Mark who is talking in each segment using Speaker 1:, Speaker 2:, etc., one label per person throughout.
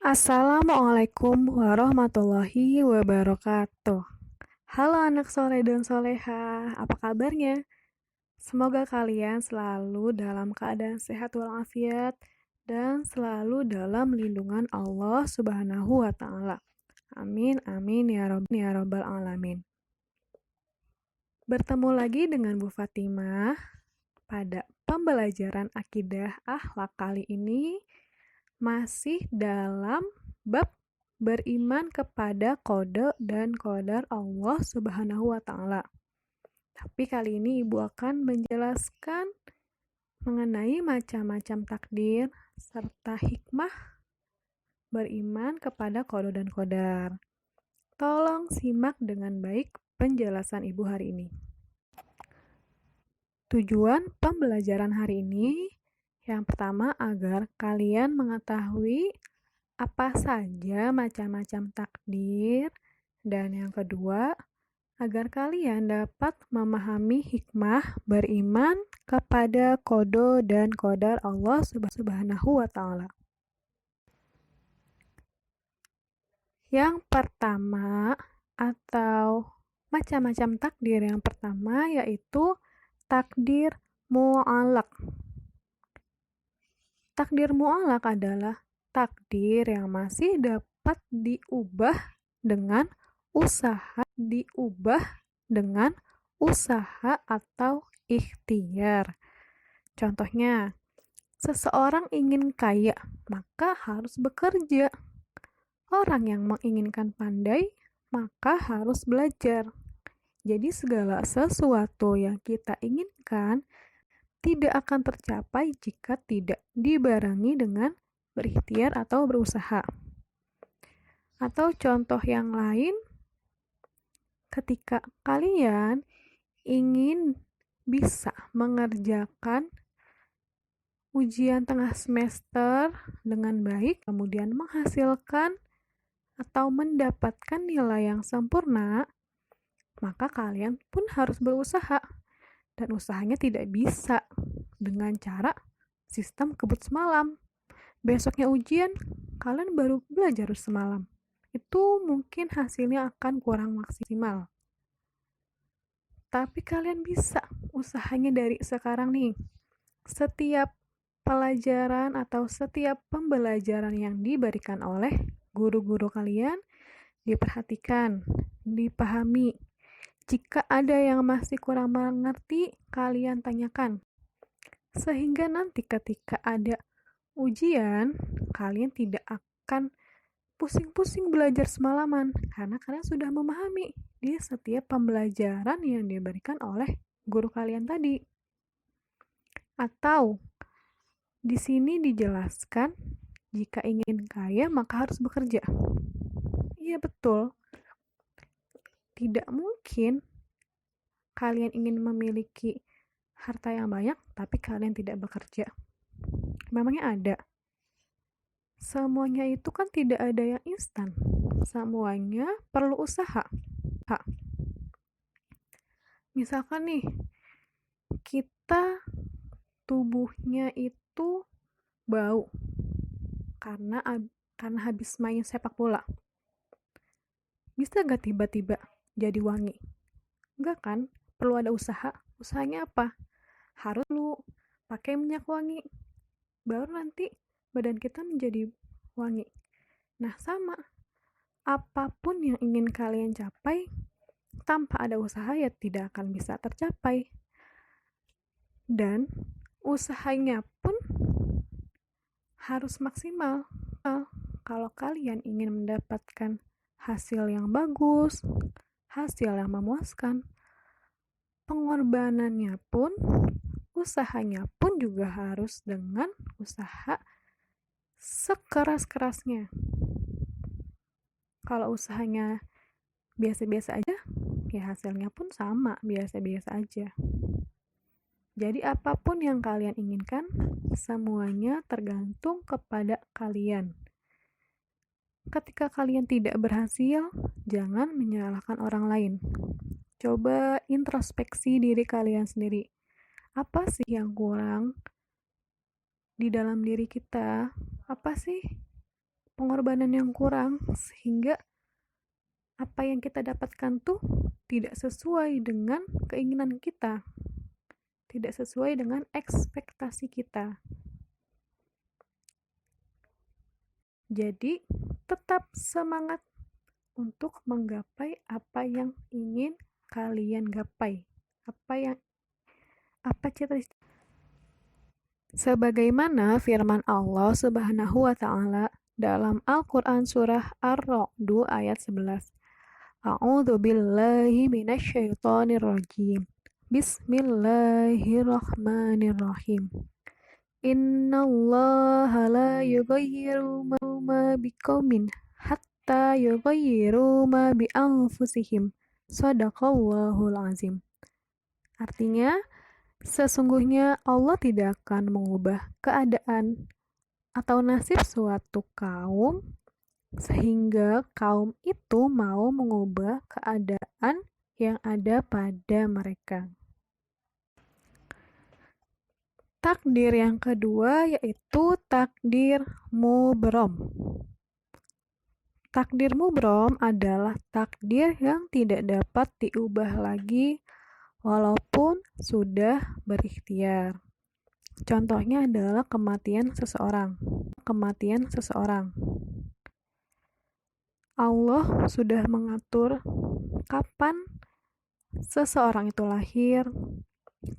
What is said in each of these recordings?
Speaker 1: Assalamualaikum warahmatullahi wabarakatuh. Halo anak soleh dan soleha, apa kabarnya? Semoga kalian selalu dalam keadaan sehat walafiat dan selalu dalam lindungan Allah Subhanahu wa Ta'ala. Amin, amin ya Rabbal 'Alamin. Bertemu lagi dengan Bu Fatimah pada pembelajaran akidah akhlak kali ini, masih dalam bab beriman kepada qada dan qadar Allah Subhanahu wa Ta'ala. Tapi kali ini Ibu akan menjelaskan mengenai macam-macam takdir serta hikmah beriman kepada qada dan qadar. Tolong simak dengan baik penjelasan Ibu hari ini. Tujuan pembelajaran hari ini yang pertama agar kalian mengetahui apa saja macam-macam takdir, dan yang kedua agar kalian dapat memahami hikmah beriman kepada qada dan qadar Allah Subhanahu wa Ta'ala. Yang pertama atau macam-macam takdir yang pertama yaitu takdir mu'allaq. Takdir mu'allaq adalah takdir yang masih dapat diubah dengan usaha atau ikhtiar. Contohnya, seseorang ingin kaya, maka harus bekerja. Orang yang menginginkan pandai, maka harus belajar. Jadi segala sesuatu yang kita inginkan tidak akan tercapai jika tidak dibarengi dengan berikhtiar atau berusaha. Atau contoh yang lain, ketika kalian ingin bisa mengerjakan ujian tengah semester dengan baik, kemudian menghasilkan atau mendapatkan nilai yang sempurna, maka kalian pun harus berusaha. Dan usahanya tidak bisa dengan cara sistem kebut semalam. Besoknya ujian, kalian baru belajar semalam. Itu mungkin hasilnya akan kurang maksimal. Tapi kalian bisa usahanya dari sekarang nih. Setiap pelajaran atau setiap pembelajaran yang diberikan oleh guru-guru kalian diperhatikan, dipahami. Jika ada yang masih kurang mengerti, kalian tanyakan. Sehingga nanti ketika ada ujian, kalian tidak akan pusing-pusing belajar semalaman, karena kalian sudah memahami di setiap pembelajaran yang diberikan oleh guru kalian tadi. Atau di sini dijelaskan, jika ingin kaya maka harus bekerja. Iya betul. Tidak mungkin kalian ingin memiliki harta yang banyak, tapi kalian tidak bekerja. Memangnya ada? Semuanya itu kan tidak ada yang instan. Semuanya perlu usaha. Misalkan nih, kita tubuhnya itu bau karena habis main sepak bola. Bisa gak tiba-tiba jadi wangi? Enggak kan? Perlu ada usaha. Usahanya apa? Harus lu pakai minyak wangi. Baru nanti badan kita menjadi wangi. Nah, sama. Apapun yang ingin kalian capai, tanpa ada usaha ya tidak akan bisa tercapai. Dan usahanya pun harus maksimal. Kalau kalian ingin mendapatkan hasil yang bagus, hasil yang memuaskan, pengorbanannya pun, usahanya pun juga harus dengan usaha sekeras-kerasnya. Kalau usahanya biasa-biasa aja, ya hasilnya pun sama, biasa-biasa aja. Jadi apapun yang kalian inginkan, semuanya tergantung kepada kalian. Ketika kalian tidak berhasil, jangan menyalahkan orang lain. Coba introspeksi diri kalian sendiri. Apa sih yang kurang di dalam diri kita? Apa sih pengorbanan yang kurang, sehingga apa yang kita dapatkan tuh tidak sesuai dengan keinginan kita, tidak sesuai dengan ekspektasi kita. Jadi, tetap semangat untuk menggapai apa yang ingin kalian gapai, apa cita-cita. Sebagaimana firman Allah Subhanahu wa taala dalam Al-Qur'an surah Ar-Ra'd ayat 11. A'udzu billahi minasyaitonir rajim. Bismillahirrahmanirrahim. Innallaha la yughayyiru ma biqaumin hatta yughayyiru ma bi anfusihim. Shadaqallahul azim. Artinya, sesungguhnya Allah tidak akan mengubah keadaan atau nasib suatu kaum sehingga kaum itu mau mengubah keadaan yang ada pada mereka. Takdir yang kedua yaitu takdir mubrom. Takdir mubrom adalah takdir yang tidak dapat diubah lagi walaupun sudah berikhtiar. Contohnya adalah kematian seseorang. Allah sudah mengatur kapan seseorang itu lahir,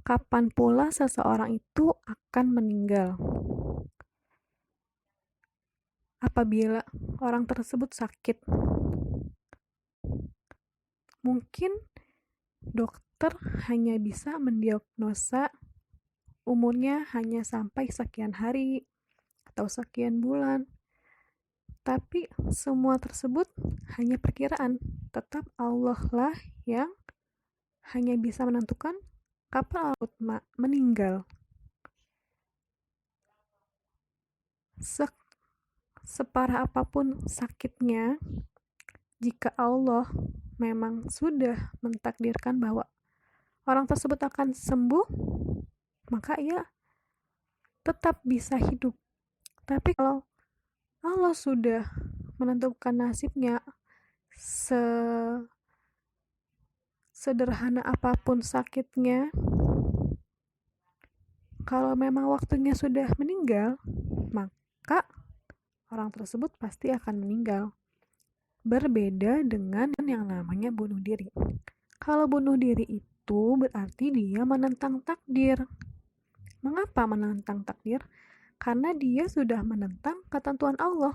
Speaker 1: kapan pula seseorang itu akan meninggal. Apabila orang tersebut sakit, mungkin dokter hanya bisa mendiagnosa umurnya hanya sampai sekian hari atau sekian bulan. Tapi semua tersebut hanya perkiraan. Tetap Allah lah yang hanya bisa menentukan kapan Allah meninggal. Separah apapun sakitnya, jika Allah memang sudah mentakdirkan bahwa orang tersebut akan sembuh, maka ia tetap bisa hidup. Tapi kalau Allah sudah menentukan nasibnya sederhana apapun sakitnya, kalau memang waktunya sudah meninggal, maka orang tersebut pasti akan meninggal. Berbeda dengan yang namanya bunuh diri. Kalau bunuh diri itu berarti dia menentang takdir. Mengapa menentang takdir? Karena dia sudah menentang ketentuan Allah.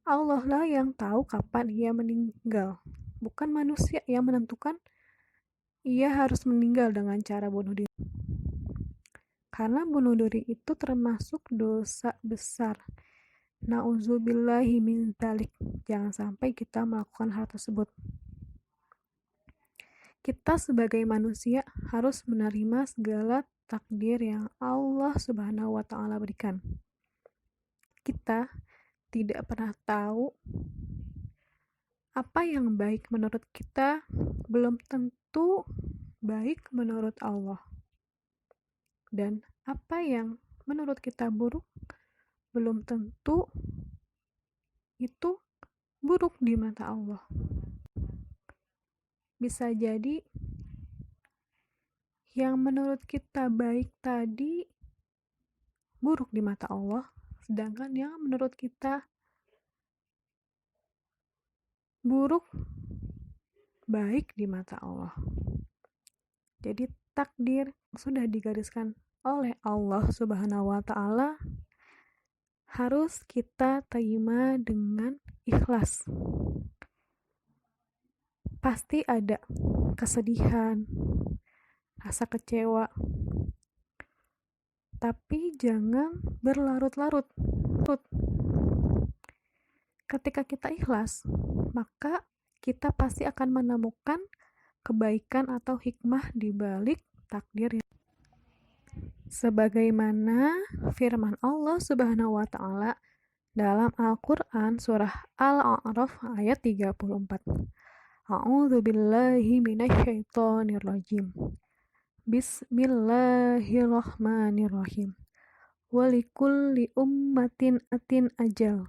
Speaker 1: Allah lah yang tahu kapan ia meninggal. Bukan manusia yang menentukan ia harus meninggal dengan cara bunuh diri. Karena bunuh diri itu termasuk dosa besar. Na'udzubillahi min dzalik. Jangan sampai kita melakukan hal tersebut. Kita sebagai manusia harus menerima segala takdir yang Allah Subhanahu wa taala berikan. Kita tidak pernah tahu apa yang baik menurut kita belum tentu baik menurut Allah. Dan apa yang menurut kita buruk belum tentu itu buruk di mata Allah. Bisa jadi yang menurut kita baik tadi buruk di mata Allah, sedangkan yang menurut kita buruk baik di mata Allah. Jadi takdir sudah digariskan oleh Allah Subhanahu wa taala harus kita terima dengan ikhlas. Pasti ada kesedihan, rasa kecewa, tapi jangan berlarut-larut. Ketika kita ikhlas, maka kita pasti akan menemukan kebaikan atau hikmah di balik takdir. Sebagaimana firman Allah Subhanahu wa taala dalam Al-Qur'an surah Al-A'raf ayat 34. A'udzu billahi minasyaitonir rajim. Bismillahirrahmanirrahim. walikulli ummatin ajal.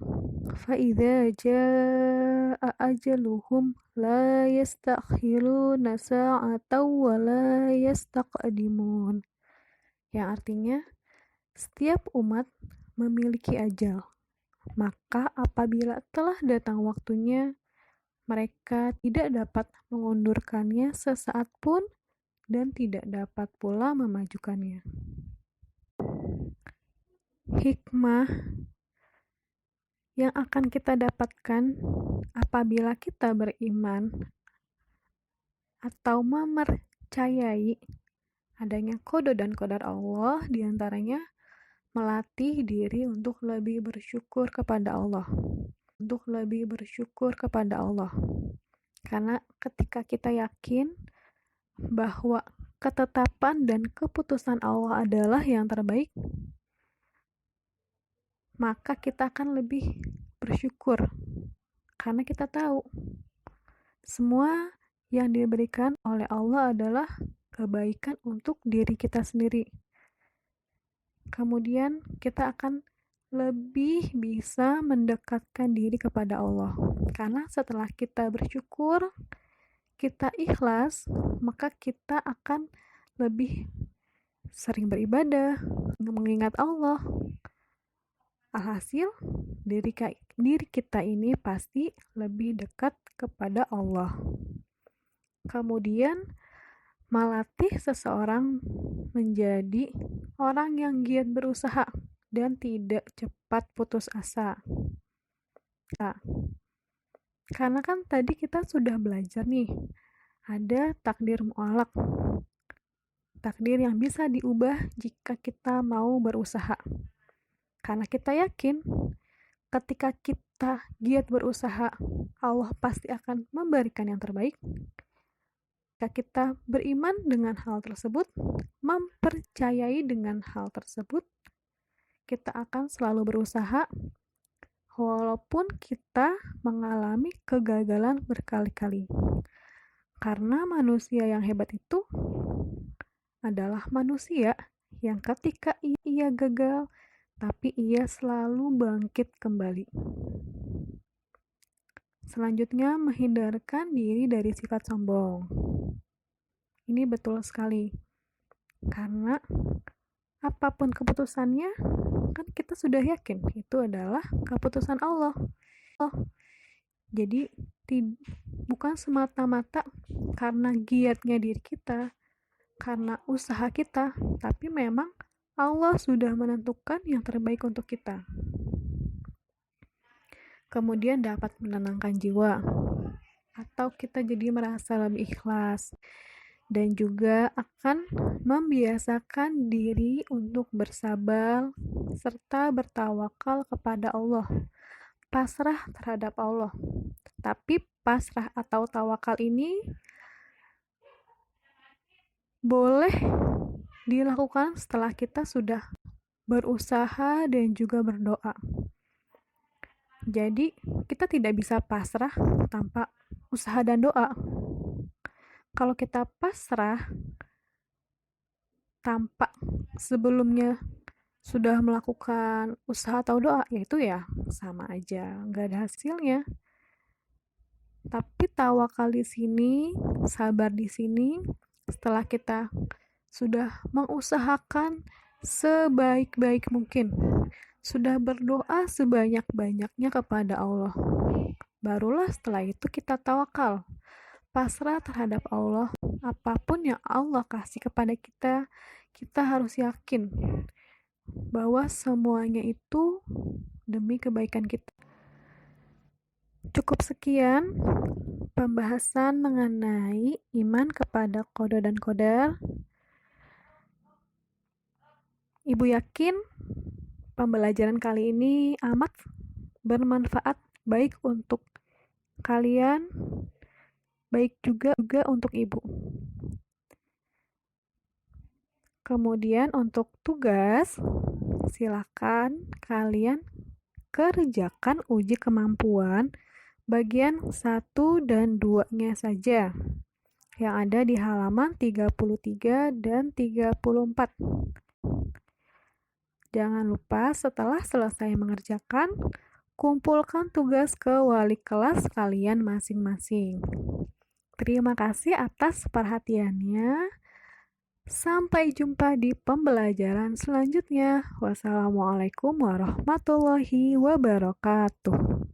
Speaker 1: Fa'idza jaa'a ajaluhum la yastakhiruna sa'atan wa la yastaqdimun. Yang artinya, setiap umat memiliki ajal. Maka apabila telah datang waktunya, mereka tidak dapat mengundurkannya sesaat pun dan tidak dapat pula memajukannya. Hikmah yang akan kita dapatkan apabila kita beriman atau mempercayai adanya qada dan qadar Allah, diantaranya melatih diri untuk lebih bersyukur kepada Allah. Karena ketika kita yakin bahwa ketetapan dan keputusan Allah adalah yang terbaik, maka kita akan lebih bersyukur. Karena kita tahu semua yang diberikan oleh Allah adalah kebaikan untuk diri kita sendiri. Kemudian kita akan lebih bisa mendekatkan diri kepada Allah. Karena setelah kita bersyukur, kita ikhlas, maka kita akan lebih sering beribadah, mengingat Allah. Alhasil, diri kita ini pasti lebih dekat kepada Allah. Kemudian, melatih seseorang menjadi orang yang giat berusaha dan tidak cepat putus asa. Karena kan tadi kita sudah belajar nih, ada takdir mu'alaq. Takdir yang bisa diubah jika kita mau berusaha. Karena kita yakin ketika kita giat berusaha, Allah pasti akan memberikan yang terbaik. Jika kita beriman dengan hal tersebut, mempercayai dengan hal tersebut, kita akan selalu berusaha walaupun kita mengalami kegagalan berkali-kali. Karena manusia yang hebat itu adalah manusia yang ketika ia gagal, tapi ia selalu bangkit kembali. Selanjutnya, menghindarkan diri dari sifat sombong. Ini betul sekali. Karena apapun keputusannya, kan kita sudah yakin itu adalah keputusan Allah. Jadi, bukan semata-mata karena giatnya diri kita, karena usaha kita, tapi memang Allah sudah menentukan yang terbaik untuk kita. Kemudian dapat menenangkan jiwa, atau kita jadi merasa lebih ikhlas, dan juga akan membiasakan diri untuk bersabar, serta bertawakal kepada Allah, pasrah terhadap Allah. Tapi pasrah atau tawakal ini boleh dilakukan setelah kita sudah berusaha dan juga berdoa. Jadi, kita tidak bisa pasrah tanpa usaha dan doa. Kalau kita pasrah tanpa sebelumnya sudah melakukan usaha atau doa, yaitu ya sama aja, nggak ada hasilnya. Tapi tawakal di sini, sabar di sini, setelah kita sudah mengusahakan sebaik-baik mungkin, sudah berdoa sebanyak-banyaknya kepada Allah, barulah setelah itu kita tawakal, pasrah terhadap Allah. Apapun yang Allah kasih kepada kita, kita harus yakin bahwa semuanya itu demi kebaikan kita. Cukup sekian pembahasan mengenai iman kepada qada dan qadar. Ibu yakin pembelajaran kali ini amat bermanfaat, baik untuk kalian, baik juga untuk ibu. Kemudian untuk tugas, silakan kalian kerjakan uji kemampuan bagian 1 dan 2-nya saja, yang ada di halaman 33 dan 34. Jangan lupa setelah selesai mengerjakan, kumpulkan tugas ke wali kelas kalian masing-masing. Terima kasih atas perhatiannya. Sampai jumpa di pembelajaran selanjutnya. Wassalamualaikum warahmatullahi wabarakatuh.